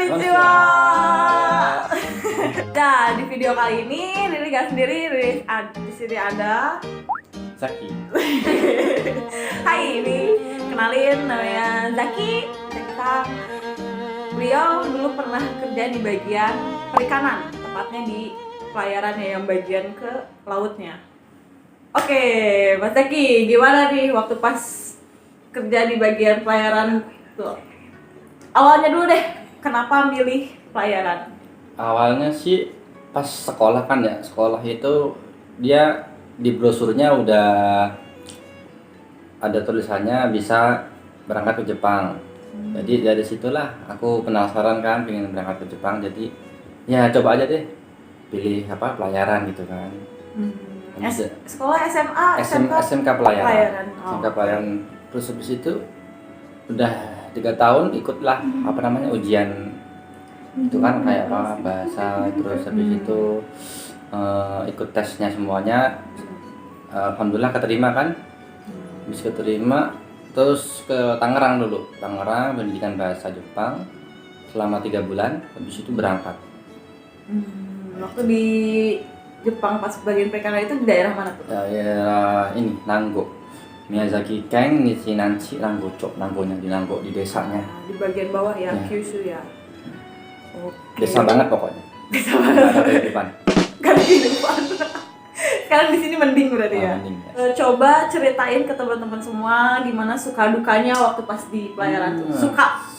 Konnichiwa. Nah, di video kali ini Riri gak sendiri, di sini ada Zaki. Hai, ini kenalin namanya Zaki. Beliau dulu pernah kerja di bagian perikanan, tepatnya di pelayaran yang bagian ke lautnya. Oke, Mas Zaki, gimana nih waktu pas kerja di bagian pelayaran tuh? Awalnya dulu deh, kenapa milih pelayaran? Awalnya sih pas sekolah kan ya, sekolah itu dia di brosurnya udah ada tulisannya bisa berangkat ke Jepang. Jadi dari situlah aku penasaran kan, pengen berangkat ke Jepang. Jadi ya coba aja deh, pilih apa pelayaran gitu kan. Sekolah SMA, SMK pelayaran. Oh. SMK pelayaran. Terus habis itu udah 3 tahun ikutlah apa namanya ujian itu kan kayak apa bahasa, terus habis itu ikut tesnya semuanya. Alhamdulillah keterima kan, bisa keterima. Terus ke Tangerang dulu, Tangerang pendidikan bahasa Jepang selama 3 bulan, habis itu berangkat. Waktu di Jepang pas bagian perikanan itu di daerah mana tuh? Daerah ini Nanggo, Miyazaki Ken, Nishinanchi, Nanggo-cho, Nanggonya di Nanggo di desanya. Di bagian bawah ya, Ya. Kyushu ya. Oke. Desa banget pokoknya. Desa banget. Nggak ada kehidupan. Gak ada kehidupan. Sekarang di sini mending berarti ya. Mending, ya. Coba ceritain ke teman-teman semua gimana suka dukanya waktu pas di pelayaran tuh.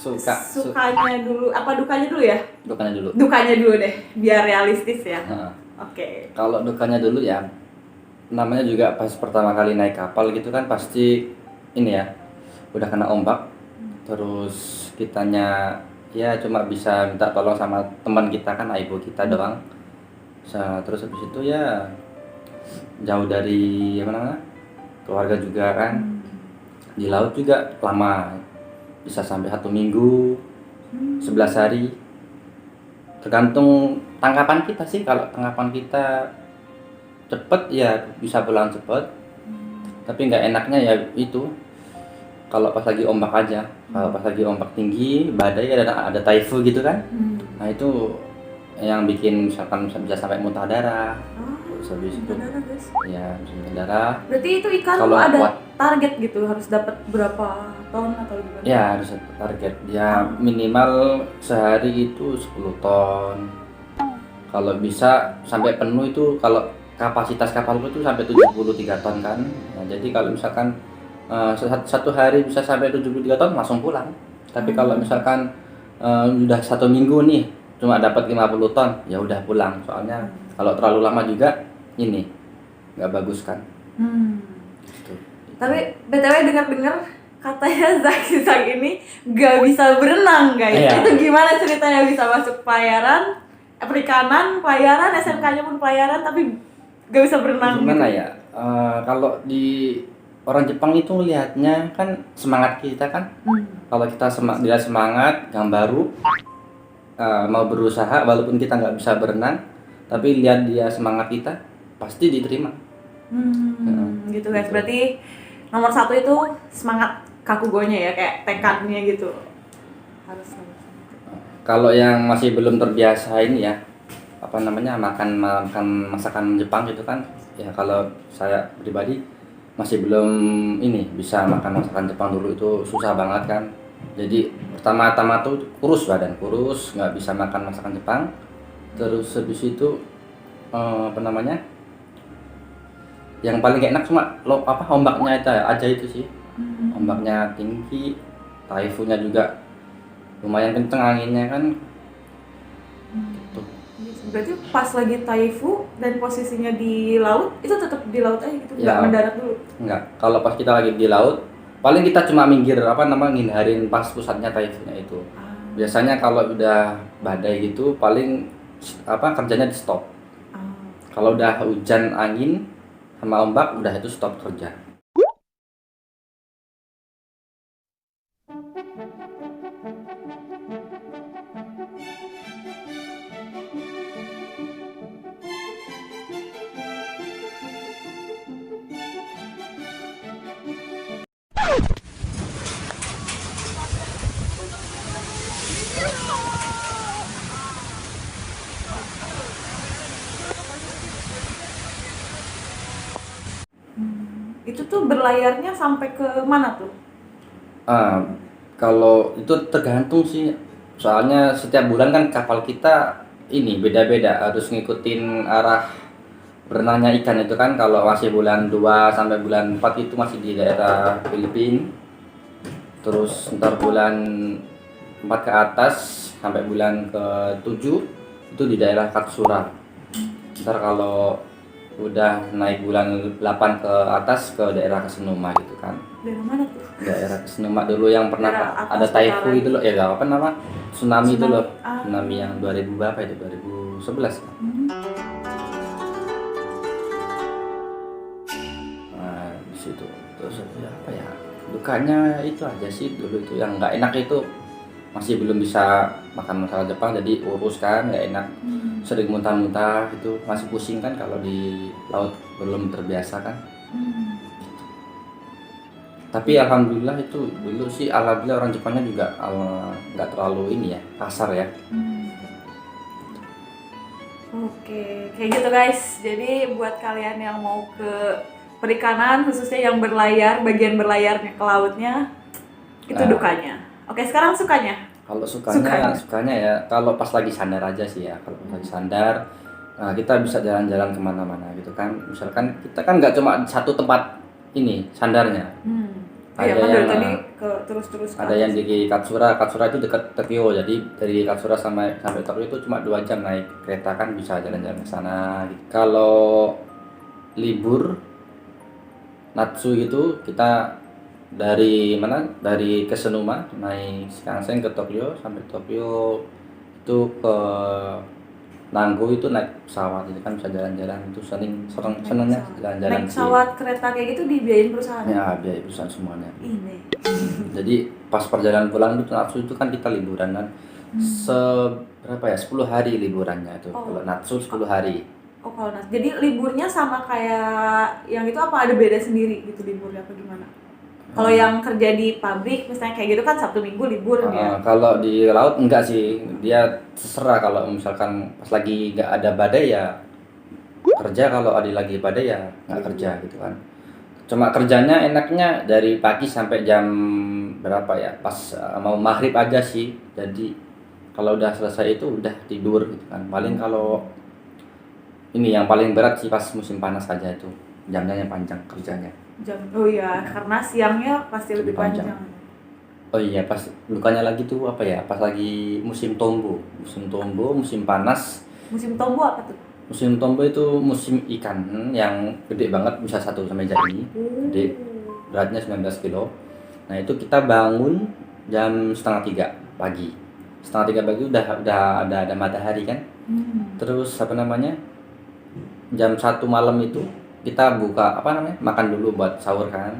Sukanya dulu, apa dukanya dulu ya? Dukanya dulu. Dukanya dulu deh, biar realistis ya. Oke. Kalau dukanya dulu ya, namanya juga pas pertama kali naik kapal gitu kan pasti ini ya, udah kena ombak. Terus kitanya ya cuma bisa minta tolong sama teman kita kan, ibu kita doang. Terus habis itu ya jauh dari apa namanya keluarga juga kan. Di laut juga lama, bisa sampai 1 minggu, 11 hari. Tergantung tangkapan kita sih. Kalau tangkapan kita cepet ya bisa pulang cepet. Tapi nggak enaknya ya itu kalau pas lagi ombak aja. Kalau pas lagi ombak tinggi, badai, ada typhoon gitu kan. Nah itu yang bikin misalkan bisa sampai muntah darah. Terus habis itu ya bisa muntah darah. Berarti itu ikan Kalau tuh ada kuat, target gitu, harus dapat berapa ton atau gimana? ya harus ada target. Ya minimal sehari itu 10 ton. Kalau bisa sampai penuh itu, kalau kapasitas kapal itu sampai 73 ton kan. Nah, jadi kalau misalkan satu hari bisa sampai 73 ton langsung pulang. Tapi kalau misalkan udah 1 minggu nih cuma dapat 50 ton, ya udah pulang. Soalnya kalau terlalu lama juga ini nggak bagus kan. Gitu. Tapi BTW dengar-dengar katanya Zaki ini gak bisa berenang guys. Iya. Itu gimana ceritanya bisa masuk pelayaran, perikanan, pelayaran, SMK-nya pun pelayaran tapi gak bisa berenang? Gimana gitu? ya? Kalau di orang Jepang itu lihatnya kan semangat kita kan. Kalau kita dia semangat, gambaru, mau berusaha walaupun kita nggak bisa berenang, tapi lihat dia semangat kita, pasti diterima. Gitu guys. Berarti nomor 1 itu semangat kakugonya ya, kayak tekadnya gitu. Harus. Kalau yang masih belum terbiasa ini ya, apa namanya makan masakan Jepang gitu kan, ya kalau saya pribadi masih belum ini bisa makan masakan Jepang dulu, itu susah banget kan. Jadi pertama-tama tuh kurus, badan kurus, nggak bisa makan masakan Jepang. Terus habis itu apa namanya yang paling enak cuma ombaknya itu aja itu sih. Ombaknya tinggi, typhoonnya juga lumayan kenceng anginnya kan. Gitu. Berarti pas lagi typhoon dan posisinya di laut, itu tetap di laut aja gitu, nggak Ya, mendarat dulu? Enggak, kalau pas kita lagi di laut, paling kita cuma minggir ngindarin pas pusatnya typhoonnya itu. Biasanya kalau udah badai gitu, paling kerjanya di stop. Kalau udah hujan angin sama ombak, udah itu stop kerja. tuh berlayarnya sampai ke mana tuh? Ah, kalau itu tergantung sih, soalnya setiap bulan kan kapal kita ini beda-beda, harus ngikutin arah berenangnya ikan itu kan. Kalau masih bulan 2 sampai bulan 4 itu masih di daerah Filipina, terus ntar bulan 4 ke atas sampai bulan ke 7 itu di daerah Katsura. Ntar kalau udah naik bulan 8 ke atas ke daerah Kesenuma gitu kan. Daerah mana tuh? Daerah Kesenuma dulu yang pernah Daerah atas ada typhoon utara. itu loh, ya gak apa nama, tsunami itu loh. Ah. Tsunami yang 2000 berapa itu, 2011 kan. Nah di situ terus ya apa ya, dukanya itu aja sih dulu itu yang nggak enak itu, masih belum bisa makan masakan Jepang jadi urus kan nggak enak, sering muntah-muntah itu, masih pusing kan kalau di laut belum terbiasa kan. Tapi alhamdulillah itu dulu sih, alhamdulillah orang Jepangnya juga nggak terlalu ini ya, kasar ya. Oke, kayak gitu guys. Jadi buat kalian yang mau ke perikanan, khususnya yang berlayar, bagian berlayarnya ke lautnya, itu Nah. dukanya. Oke, sekarang sukanya. Kalau sukanya ya kalau pas lagi sandar aja sih ya. Kalau pas lagi sandar, nah kita bisa jalan-jalan kemana-mana gitu kan. Misalkan kita kan nggak cuma satu tempat ini sandarnya. Iya Ada kan dari yang tadi ke terus-terus ke ada yang di Katsura. Katsura itu dekat Tokyo. Jadi dari Katsura sampai Tokyo itu cuma 2 jam naik kereta kan, bisa jalan-jalan ke sana gitu. Kalau libur Natsu gitu kita dari mana, dari Kesenuma naik Shinkansen ke Tokyo, sampai Tokyo itu ke Nanggo itu naik pesawat, itu kan bisa jalan-jalan, itu senengnya jalan-jalan naik sih. pesawat kereta kayak gitu dibiayain perusahaan. Ya biaya perusahaan semuanya. Ini. Jadi pas perjalanan pulang itu Natsu itu kan kita liburan kan, berapa ya, 10 hari liburannya itu. Oh. Kalau Natsu 10 hari. Oh kalau jadi liburnya sama kayak yang itu apa ada beda sendiri gitu liburnya apa gimana? Kalau yang kerja di pabrik misalnya kayak gitu kan Sabtu Minggu libur ya. Kalau di laut enggak sih, dia terserah. Kalau misalkan pas lagi nggak ada badai ya kerja, kalau ada lagi badai ya nggak kerja gitu kan. Cuma kerjanya enaknya dari pagi sampai jam berapa ya, pas mau maghrib aja sih. Jadi kalau udah selesai itu udah tidur gitu kan. Paling kalau ini yang paling berat sih pas musim panas aja itu, jamnya yang panjang kerjanya. Oh iya, karena siangnya pasti lebih Lebih panjang. panjang. Oh iya, pas dukanya lagi tuh apa ya, pas lagi musim tombo, musim panas. Musim tombo apa tuh? Musim tombo itu musim ikan yang gede banget, bisa 1 meja ini, gede, beratnya 19 kilo. Nah itu kita bangun jam 2:30 pagi. 2:30 pagi udah ada matahari kan. Terus apa namanya, jam 1 malam itu kita buka apa namanya, makan dulu buat sahur kan.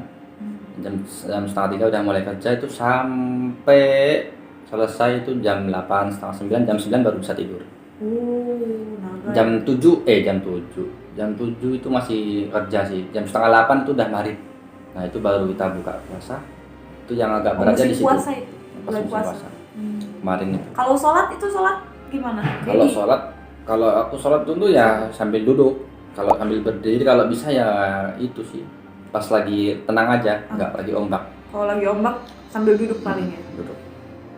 Jam 2:30 udah mulai kerja itu sampai selesai itu jam 8, setengah 9, jam 9 baru bisa tidur. Naga. Jam 7 itu masih kerja sih. Jam setengah 8 itu udah maghrib. Nah itu baru kita buka puasa. Itu yang agak beratnya di musim situ. puasa itu. Pas Bulan musim puasa. Kemarin itu. Kalau sholat itu sholat gimana? Kalau Jadi, sholat, kalau aku sholat dulu ya sambil duduk. Kalau sambil berdiri, kalau bisa ya itu sih pas lagi tenang aja, nggak lagi ombak. kalau lagi ombak sambil duduk paling ya. Duduk.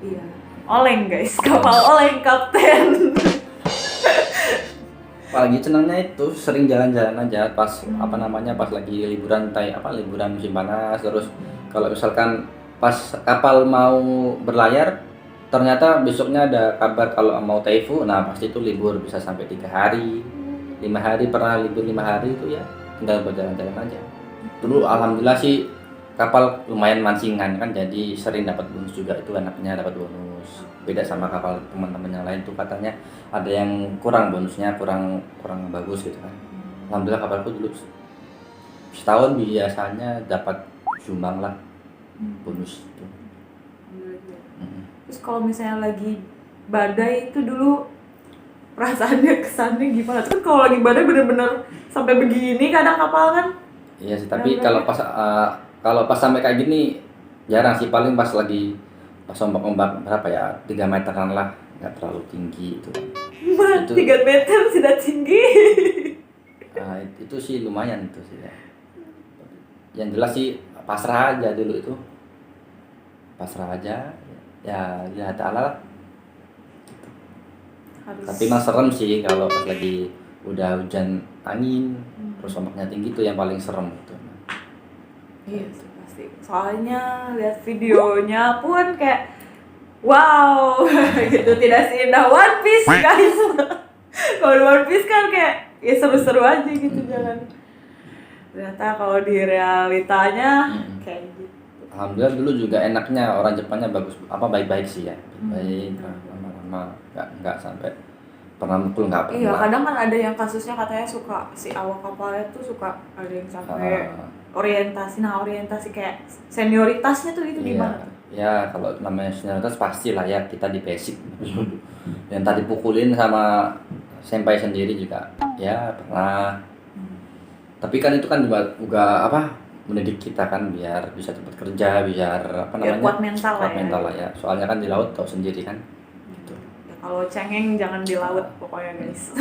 Iya. Oleng guys, kapal oleng kapten. Apalagi senangnya itu sering jalan-jalan aja pas apa namanya, pas lagi liburan liburan musim panas. Terus kalau misalkan pas kapal mau berlayar ternyata besoknya ada kabar kalau mau typhoon, nah pasti itu libur bisa sampai 3 hari, 5 hari, pernah libur 5 hari itu ya tinggal berjalan-jalan aja. Dulu alhamdulillah sih kapal lumayan mancingan kan, jadi sering dapat bonus juga, itu enaknya dapat bonus. Beda sama kapal teman-teman yang lain tuh katanya ada yang kurang bonusnya, kurang bagus gitu kan. Alhamdulillah kapalku dulu setahun biasanya dapat sumbang lah bonus itu. Terus kalau misalnya lagi badai itu dulu perasaannya kesannya gimana? Terus kalau lagi badai bener-bener sampai begini kadang kapal kan? Iya sih, tapi kalau pas sampai kayak gini jarang sih, paling pas lagi pas ombak berapa ya, 3 meteran lah, nggak terlalu tinggi itu. 3 meter sudah tinggi. Nah, itu sih lumayan itu sih ya. yang jelas sih pasrah aja dulu itu, pasrah aja, ya ta'ala lah. Harus. Tapi emang serem sih kalau pas lagi udah hujan angin terus ombaknya tinggi tuh yang paling serem gitu. Iya sih pasti. Soalnya lihat videonya pun kayak wow gitu, tidak seindah One Piece guys. Kalau di One Piece kan kayak ya seru-seru aja gitu jalan. Ternyata kalau di realitanya kayak gitu. Alhamdulillah dulu juga enaknya orang Jepangnya baik-baik sih ya, baik lama-lama nggak sampai pernah mukul, nggak pernah. Iya, kadang kan ada yang kasusnya katanya suka si awak kapalnya tuh suka ada yang sampai orientasi kayak senioritasnya tuh itu gimana? Ya kalau namanya senioritas pasti lah ya, kita di basic. Yang tadi pukulin sama senpai sendiri juga ya pernah. Tapi kan itu kan juga mendidik kita kan biar bisa cepat kerja, biar kuat mental kuat lah mental lah ya. Soalnya kan di laut tahu sendiri kan gitu. Ya, kalau cengeng jangan di laut pokoknya guys.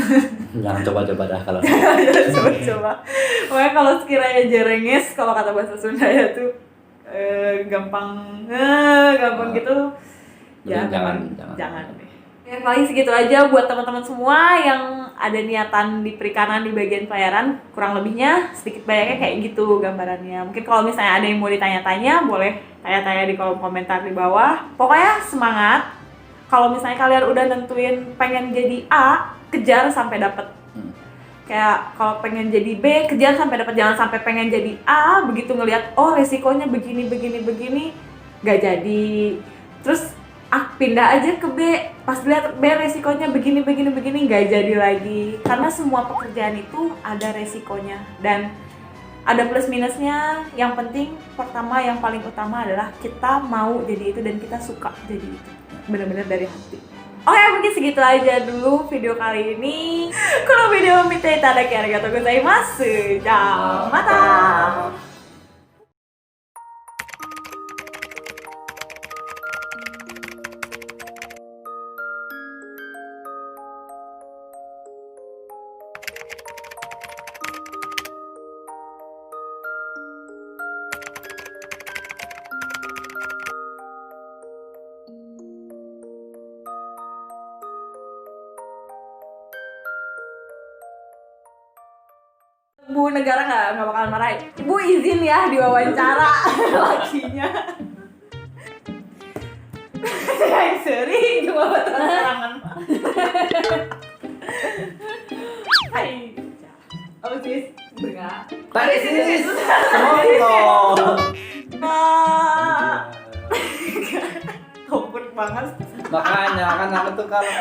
Jangan coba-coba dah kalau Coba-coba. Pokoknya kalau sekiranya jerenges, kalau kata bahasa Sunda ya tuh gampang gitu. Ya jangan deh. Ya, paling segitu aja buat teman-teman semua yang ada niatan di perikanan di bagian pelayaran. Kurang lebihnya sedikit banyaknya kayak gitu gambarannya. Mungkin kalau misalnya ada yang mau ditanya-tanya, boleh tanya-tanya di kolom komentar di bawah. Pokoknya semangat. Kalau misalnya kalian udah nentuin pengen jadi A, kejar sampai dapet. Kayak kalau pengen jadi B, kejar sampai dapat, jangan sampai pengen jadi A, begitu ngelihat oh resikonya begini, gak jadi. Terus pindah aja ke B, pas lihat B resikonya begini, gak jadi lagi. Karena semua pekerjaan itu ada resikonya dan ada plus minusnya. Yang penting pertama, yang paling utama adalah kita mau jadi itu dan kita suka jadi itu, benar-benar dari hati. Oke, mungkin segitu aja dulu video kali ini. Kalau video mite itadaki arigatou gozaimasu. Mata. Bu negara nggak bakalan marahin. Bu izin ya diwawancara lakinya. Saya sering cuma terang-terangan. Hai. Apa sih? Enggak. Tadi sini Kompet banget. makanya kan aku tuh kalau